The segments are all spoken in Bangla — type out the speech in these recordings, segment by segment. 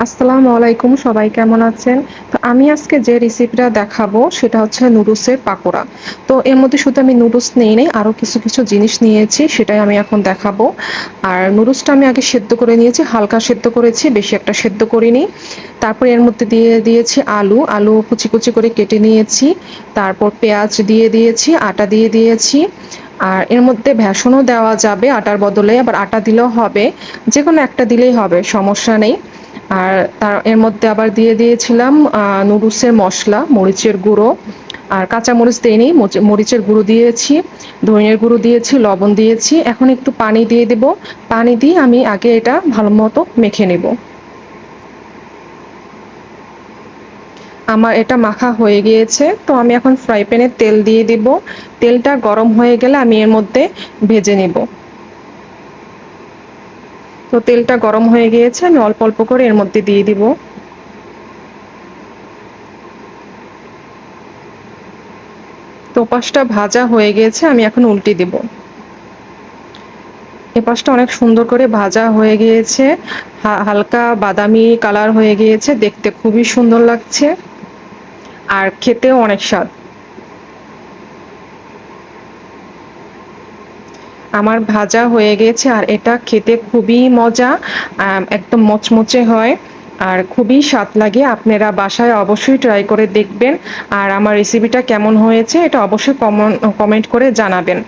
আসসালামু আলাইকুম, সবাই কেমন আছেন? তো আমি আজকে যে রেসিপিটা দেখাবো সেটা হচ্ছে নুডলসের পাকোড়া। তো এর মধ্যে শুধু আমি নুডলস নেই নাই, আরো কিছু জিনিস নিয়েছি, সেটাই আমি এখন দেখাবো। আর নুডলসটা আমি আগে সেদ্ধ করে নিয়েছি, হালকা সেদ্ধ করেছি, বেশি একটা সেদ্ধ করিনি। তারপরে এর মধ্যে দিয়ে দিয়েছি আলু কুচি করে কেটে নিয়েছি। তারপর পেঁয়াজ দিয়ে দিয়েছি, আটা দিয়ে দিয়েছি। আর এর মধ্যে ভেষনও দেওয়া যাবে আটার বদলে, আবার আটা দিলেও হবে। যেকোনো একটা দিলেই হবে, সমস্যা নেই। আর এর মধ্যে আবার দিয়ে দিয়েছিলাম নুডলসের মশলা, মরিচের গুঁড়ো। আর কাঁচামরিচ দেইনি, মরিচের গুঁড়ো দিয়েছি, ধনিয়ার গুঁড়ো দিয়েছি, লবণ দিয়েছি। এখন একটু পানি দিয়ে দেব। পানি দিয়ে আমি আগে এটা ভালো মতো মেখে নেব। আমার এটা মাখা হয়ে গিয়েছে, তো আমি এখন ফ্রাই প্যানে তেল দিয়ে দিব। তেলটা গরম হয়ে গেলে আমি এর মধ্যে ভেজে নেব। তো তেলটা গরম হয়ে গিয়েছে, আমি অল্প অল্প করে এর মধ্যে দিয়ে দিব। তো পাশটা ভাজা হয়ে গিয়েছে, আমি এখন উল্টে দেব। এ পাশটা অনেক সুন্দর করে ভাজা হয়ে গিয়েছে, হালকা বাদামি কালার হয়ে গিয়েছে, দেখতে খুবই সুন্দর লাগছে আর খেতেও অনেক স্বাদ। আমার ভাজা হয়ে গেছে আর এটা খেতে খুবই মজা, একদম মচমচে হয় আর খুবই স্বাদ লাগে। আপনারা বাসায় অবশ্যই ট্রাই করে দেখবেন। আর আমার রেসিপিটা কেমন হয়েছে এটা অবশ্যই কমেন্ট করে জানাবেন।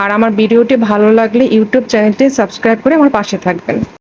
আর আমার ভিডিওটি ভালো লাগলে ইউটিউব চ্যানেলটি সাবস্ক্রাইব করে আমার পাশে থাকবেন।